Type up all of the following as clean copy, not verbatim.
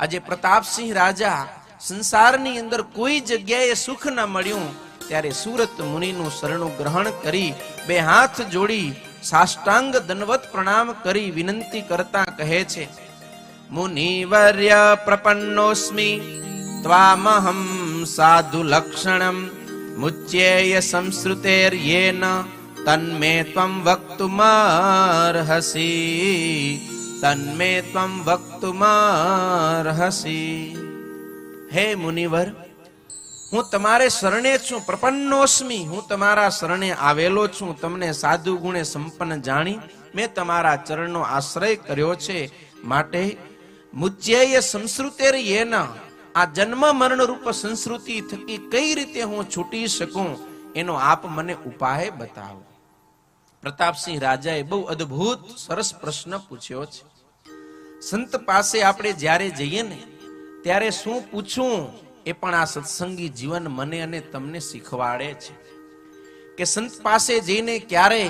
આજે પ્રતાપસિંહ રાજા સંસારની અંદર કોઈ જગ્યાએ સુખ ન મળ્યું ત્યારે સુરત મુનિનું શરણું ગ્રહણ કરી બે હાથ જોડી સાષ્ટાંગ દંડવત પ્રણામ કરી વિનંતી કરતા કહે છે, મુનિવર્ય પ્રપન્નોસ્મિ ત્વામહં સાધુ લક્ષણમ મુચ્યેય સંસ્કૃતેર્યેન તન્મે ત્વં વક્તુમર્હસી તન્મે ત્વં વક્તુમર્હસી. હે મુનિવર, હું તમારે શરણે છું. પ્રપન્નોસ્મિ, હું તમારા શરણે આવેલો છું. તમને સાધુ ગુણે સંપન્ન જાણી મેં તમારા ચરણનો આશ્રય કર્યો છે. માટે મુચ્યેય સંસ્કૃતેર્યેન, આ જન્મ મરણ રૂપ સંસ્કૃતિ થકી કઈ રીતે હું છૂટી શકું એનો આપ મને ઉપાય બતાવો. પ્રતાપસિંહ રાજાએ બહુ અદ્ભુત સરસ પ્રશ્ન પૂછ્યો છે. સંત પાસે આપણે જ્યારે જઈએ ને ત્યારે શું પૂછવું એ પણ આ સત્સંગી જીવન મને અને તમને શીખવાડે છે કે સંત પાસે જઈને ક્યારે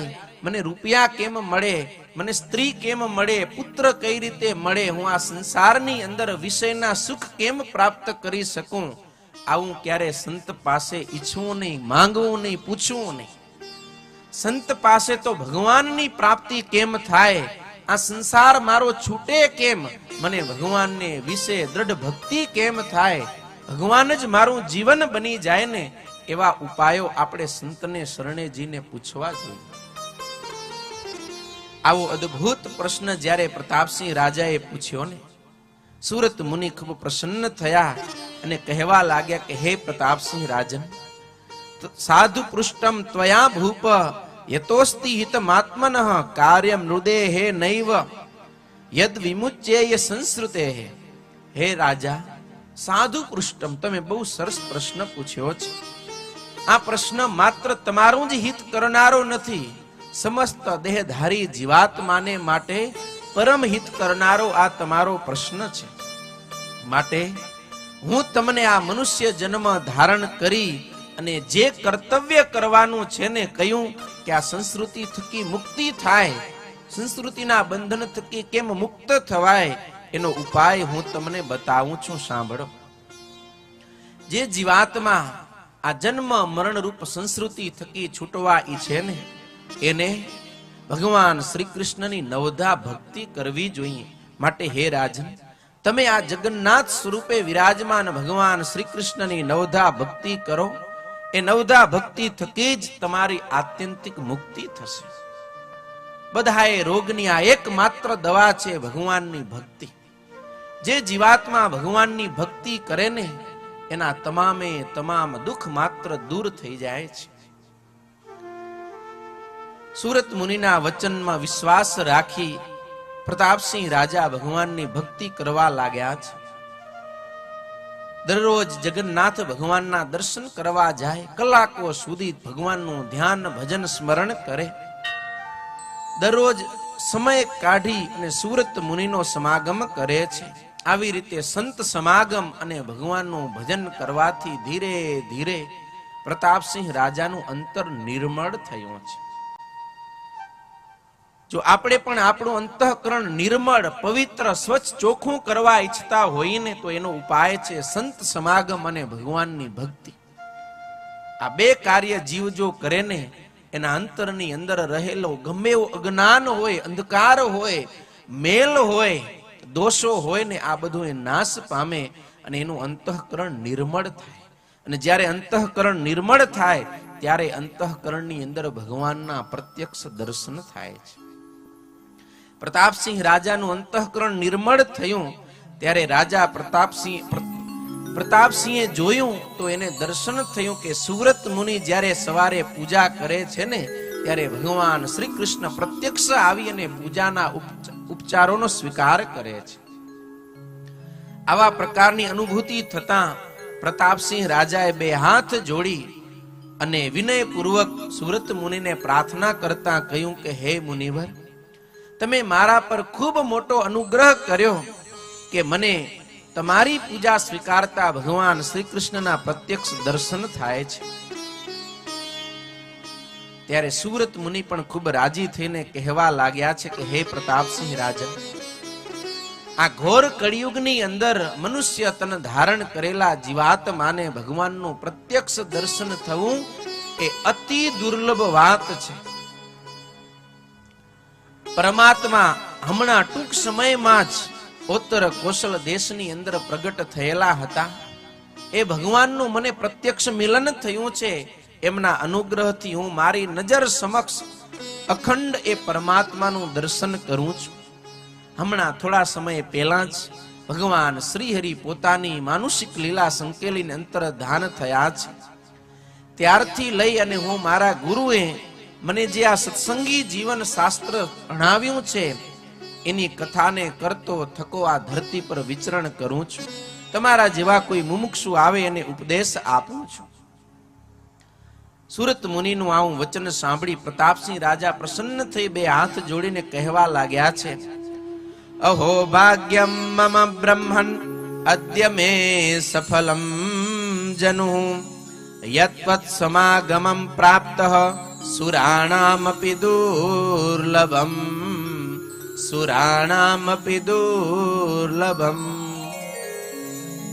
મને રૂપિયા કેમ મળે, મને સ્ત્રી કેમ મળે, પુત્ર કઈ રીતે મળે, હું આ સંસારની અંદર વિષયના સુખ કેમ પ્રાપ્ત કરી શકું, આવું ક્યારે સંત પાસે ઈચ્છવું નહીં, માંગવું નહીં, પૂછવું નહીં. સંત પાસે તો ભગવાનની પ્રાપ્તિ કેમ થાય, આ સંસાર મારો છૂટે કેમ, મને ભગવાનને વિશે દ્રઢ ભક્તિ કેમ થાય, ભગવાન જ મારું જીવન બની જાય ને, એવા ઉપાયો આપણે સંતને શરણે જઈને પૂછવા જોઈએ. આવો અદ્ભુત પ્રશ્ન જ્યારે પ્રતાપસિંહ રાજાએ પૂછ્યો ને, સુરત મુનિ ખૂબ પ્રસન્ન થયા અને કહેવા લાગ્યા કે હે પ્રતાપસિંહ રાજન, સાધુ પૃષ્ટમ ત્વયા ભૂપ યતોસ્તિ હિતમાત્મનઃ કાર્યમ હૃદેહે નૈવ યદ વિમુચ્યેય સંસ્કૃતેઃ. હે રાજા, સાધુ પૃષ્ટમ, તમે બહુ સરસ પ્રશ્ન પૂછ્યો છે. આ પ્રશ્ન માત્ર તમારું જ હિત કરનારો નથી, સમસ્ત દેહધારી જીવાત્માને માટે પરમ હિત કરનારો આ તમારો પ્રશ્ન છે. માટે હું તમને આ મનુષ્ય જન્મ ધારણ કરી અને જે કર્તવ્ય કરવાનું છે ને કહ્યું કે આ સંસ્કૃતિ થકી મુક્તિ થાય, સંસ્કૃતિના બંધન થકી કેમ મુક્ત થવાય એનો ઉપાય હું તમને બતાવું છું. સાંભળો. જે જીવાત્મા આ જન્મ મરણ રૂપ સંસ્કૃતિ થકી છૂટવા ઈચ્છે ને એને ભગવાન શ્રી કૃષ્ણની નવધા ભક્તિ કરવી જોઈએ. માટે હે રાજન, તમે આ જગન્નાથ સ્વરૂપે વિરાજમાન ભગવાન શ્રી કૃષ્ણની નવધા ભક્તિ કરો. એ નવધા ભક્તિ થકી જ તમારી આત્યંતિક મુક્તિ થશે. બધાએ રોગની આ એકમાત્ર દવા છે ભગવાનની ભક્તિ. જે જીવાત્મા ભગવાનની ભક્તિ કરે ને એના તમામે તમામ દુઃખ માત્ર દૂર થઈ જાય છે. સુરત મુનિના વચનમાં વિશ્વાસ રાખી પ્રતાપસિંહ રાજા ભગવાનની ભક્તિ કરવા લાગ્યા છે. દરરોજ જગન્નાથ ભગવાનના દર્શન કરવા જાય, કલાકો સુધી ભગવાનનું ધ્યાન ભજન સ્મરણ કરે. દરરોજ સમય કાઢી અને સુરત મુનિનો સમાગમ કરે છે. આવી રીતે સંત સમાગમ અને ભગવાનનું ભજન કરવાથી ધીરે ધીરે પ્રતાપસિંહ રાજાનું અંતર નિર્મળ થયું છે. જો આપણે પણ આપણું અંતઃકરણ નિર્મળ, પવિત્ર, સ્વચ્છ, ચોખ્ખું કરવા ઈચ્છતા હોઈને તો એનો ઉપાય છે સંત સમાગમ અને ભગવાનની ભક્તિ. આ બે કાર્ય જીવ જો કરે ને એના અંતરની અંદર રહેલો ગમે એવો અજ્ઞાન હોય, અંધકાર હોય, મેલ હોય, દોષો હોય ને આ બધું એ નાશ પામે અને એનું અંતઃકરણ નિર્મળ થાય. અને જ્યારે અંતઃકરણ નિર્મળ થાય ત્યારે અંતઃકરણની અંદર ભગવાનના પ્રત્યક્ષ દર્શન થાય છે. પ્રતાપસિંહ રાજાનું અંતઃકરણ નિર્મળ થયું ત્યારે રાજા પ્રતાપસિંહે જોયું તો એને દર્શન થયું કે સુરત મુનિ જ્યારે સવારે પૂજા કરે છે ને ત્યારે ભગવાન શ્રી કૃષ્ણ પ્રત્યક્ષ આવી અને પૂજાના ઉપચારોનો સ્વીકાર કરે છે. આવા પ્રકારની અનુભૂતિ થતા પ્રતાપસિંહ રાજાએ બે હાથ જોડી અને વિનયપૂર્વક સુરત મુનિને પ્રાર્થના કરતા કહ્યું કે હે મુનિવર, તમે મારા પર ખૂબ મોટો અનુગ્રહ કર્યો કે મને તમારી પૂજા સ્વીકારતા ભગવાન શ્રી કૃષ્ણના પ્રત્યક્ષ દર્શન થાય છે. ત્યારે સુરત મુનિ પણ ખૂબ રાજી થઈને કહેવા લાગ્યા છે કે હે પ્રતાપસિંહ રાજન, આ ઘોર કળિયુગની અંદર મનુષ્ય તન ધારણ કરેલા જીવાત્માને ભગવાનનું પ્રત્યક્ષ દર્શન થવું એ અતિ દુર્લભ વાત છે. પરમાત્મા હમણાં ટૂંક સમયમાં જ ઉત્તર કોશલ દેશની અંદર પ્રગટ થયેલા હતા. એ ભગવાનનું મને પ્રત્યક્ષ મિલન થયું છે. એમના અનુગ્રહથી હું મારી નજર સમક્ષ અખંડ એ પરમાત્માનું દર્શન કરું છું. હમણાં થોડા સમય પહેલા જ ભગવાન શ્રીહરિ પોતાની માનુષિક લીલા સંકેલીને અંતર્ધાન થયા છે. ત્યારથી લઈ અને હું મારા ગુરુએ મને જે આ સત્સંગી જીવન શાસ્ત્ર ભણાવ્યું છે એની કથાને કરતો થકો આ ધરતી પર વિચરણ કરું છું. તમારા જેવા કોઈ મુમુક્ષુ આવે એને ઉપદેશ આપું છું. સુરત મુનિનું આવું વચન સાંભળી પ્રતાપસિંહ રાજા પ્રસન્ન થઈ બે હાથ જોડીને કહેવા લાગ્યા છે, અહો ભાગ્યમ મમ બ્રહ્મન અદ્ય મે સફલમ જનુ યત્વત સમાગમં પ્રાપ્તઃ સુરાણામપી દુર્લભમ સુરાણામપી દુર્લભમ.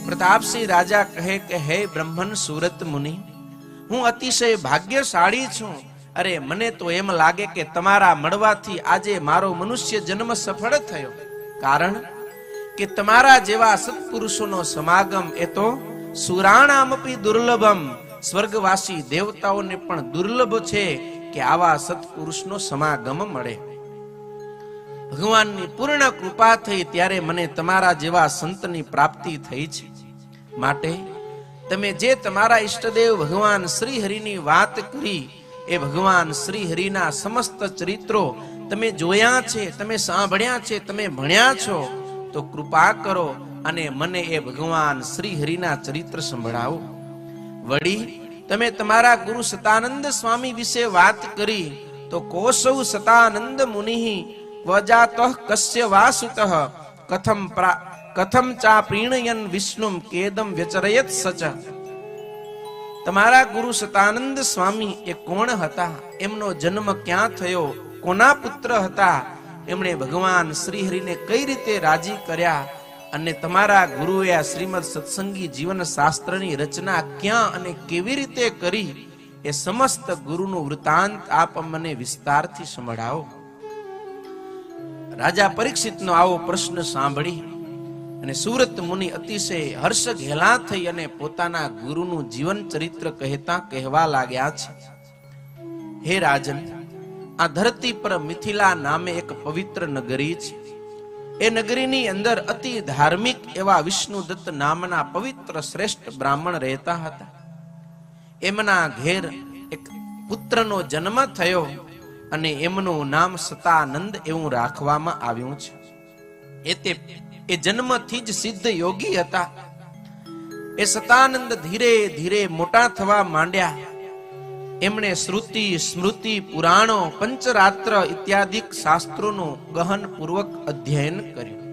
પ્રતાપસિંહ રાજા કહે કે હે બ્રહ્મન સુરત મુનિ, હું અતિશય ભાગ્યશાળી છું. અરે મને તો એમ લાગે કે તમારા મળવાથી આજે મારો મનુષ્ય જન્મ સફળ થયો. કારણ કે તમારા જેવા સત્પુરુષોનો સમાગમ એ તો સુરાણામપી દુર્લભમ, સ્વર્ગવાસી દેવતાઓને પણ દુર્લભ છે કે આવા સત્પુરુષનો સમાગમ મળે. ભગવાનની પૂર્ણ કૃપા થઈ ત્યારે મને તમારા જેવા સંતની પ્રાપ્તિ થઈ છે. માટે તમે જે તમારા ઈષ્ટદેવ ભગવાન શ્રી હરિની વાત કરી એ ભગવાન શ્રી હરિના સમસ્ત ચરિત્રો તમે જોયા છે, તમે સાંભળ્યા છે, તમે ભણ્યા છો, તો કૃપા કરો અને મને એ ભગવાન શ્રી હરિના ચરિત્ર સંભળાવો. વળી તમે તમારા ગુરુ સતાનંદ સ્વામી વિશે વાત કરી તો કોસૌ સતાનંદ મુનિ ક્વજાતઃ કસ્ય વાસુતઃ કથમ ચા પ્રીણયન વિષ્ણુમ કેદમ વ્યચરયત સચ. તમારા ગુરુ સતાનંદ સ્વામી એ કોણ હતા, એમનો જન્મ ક્યાં થયો, કોના પુત્ર હતા, એમણે ભગવાન શ્રી હરિને કઈ રીતે રાજી કર્યા, અને તમારા ગુરુએ આ શ્રીમદ સત્સંગી જીવન શાસ્ત્રની રચના ક્યાં અને કેવી રીતે કરી, એ સમસ્ત ગુરુનું વૃતાંત આપ મને વિસ્તારથી સંભળાવો. રાજા પરીક્ષિતનો આવો પ્રશ્ન સાંભળી અને સુરત મુનિ અતિશય હર્ષ ઘેલા થઈ અને પોતાના ગુરુનું જીવન ચરિત્ર કહેવા લાગ્યા છે, હે રાજન, આ ધરતી પર મિથિલા નામે એક પવિત્ર નગરી છે. એ નગરીની અંદર અતિ ધાર્મિક એવા વિષ્ણુદત્ત નામના પવિત્ર શ્રેષ્ઠ બ્રાહ્મણ રહેતા હતા. એમના ઘેર એક પુત્રનો જન્મ થયો અને એમનું નામ સતાનંદ એવું રાખવામાં આવ્યું છે. એ જન્મથી જ સિદ્ધ યોગી હતા. એ સતાનંદ ધીરે ધીરે મોટા થવા માંડ્યા. એમણે શ્રુતિ, સ્મૃતિ, પુરાણો, પંચરાત્ર ઇત્યાદિક શાસ્ત્રોનું ગહન પૂર્વક અધ્યયન કર્યું.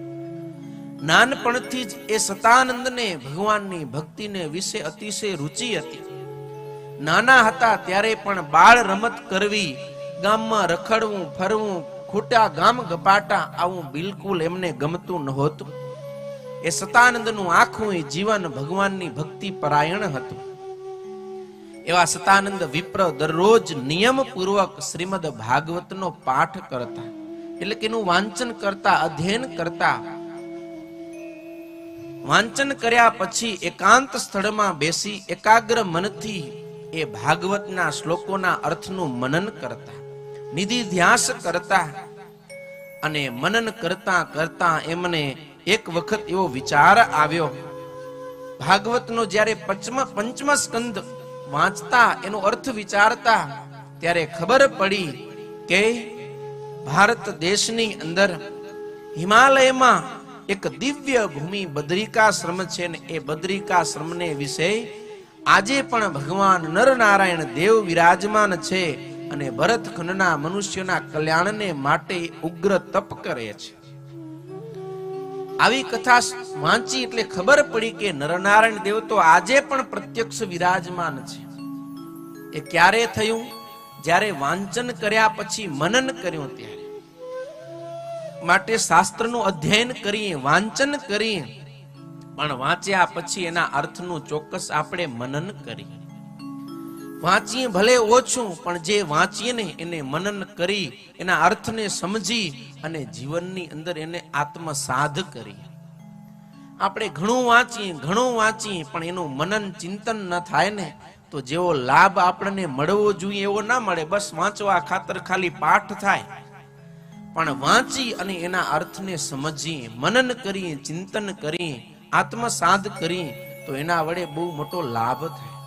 નાનપણથી જ એ સતાનંદને ભગવાનની ભક્તિને વિશે અતિશય રુચિ હતી. નાના હતા ત્યારે પણ બાળ રમત કરવી, ગામમાં રખડવું, ફરવું, ખોટા ગામ ગપાટા આવું બિલકુલ એમને ગમતું નહોતું. એ સતાનંદનું આખું જીવન ભગવાનની ભક્તિ પરાયણ હતું. એવા સતાનંદ વિપ્ર દરરોજ નિયમપૂર્વક શ્રીમદ ભાગવતનો પાઠ કરતા, એટલે કે એનું વાંચન કરતા, અધ્યયન કરતા. વાંચન કર્યા પછી એકાંત સ્થળમાં બેસી એકાગ્ર મનથી એ ભાગવતના શ્લોકોના અર્થનું મનન કરતા, નિધિધ્યાસ કરતા. અને મનન કરતા કરતા એમને એક વખત એવો વિચાર આવ્યો, ભાગવતનો જ્યારે પંચમ સ્કંદ વાંચતા, એનો અર્થ વિચારતા, ત્યારે ખબર પડી કે ભારત દેશની અંદર હિમાલયમાં એક દિવ્ય ભૂમિ બદ્રિકાશ્રમ છે ને એ બદ્રિકાશ્રમને વિશે આજે પણ ભગવાન નરનારાયણ દેવ વિરાજમાન છે અને ભરતખંડના મનુષ્યોના કલ્યાણને માટે ઉગ્ર તપ કરે છે. આવી કથા વાંચી એટલે ખબર પડી કે નરનારાયણ દેવ તો આજે પણ પ્રત્યક્ષ વિરાજમાન છે. એ ક્યારે થયું? જ્યારે વાંચન કર્યા પછી મનન કર્યું ત્યારે. માટે શાસ્ત્રનું અધ્યયન કરીએ, વાંચન કરીએ, પણ વાંચ્યા પછી એના અર્થનું ચોક્કસ આપણે મનન કરીએ. વાંચીએ ભલે ઓછું, પણ જે વાંચીએ ને એને મનન કરી, એના અર્થને સમજી અને જીવનની અંદર એને આત્મસાધ કરીએ. આપણે ઘણું વાંચીએ પણ એનું મનન ચિંતન ન થાય ને, તો જેવો લાભ આપણને મળવો જોઈએ એવો ના મળે. બસ વાંચવા ખાતર ખાલી પાઠ થાય. પણ વાંચી અને એના અર્થને સમજીએ, મનન કરીએ, ચિંતન કરીએ, આત્મસાધ કરીએ, તો એના વડે બહુ મોટો લાભ થાય.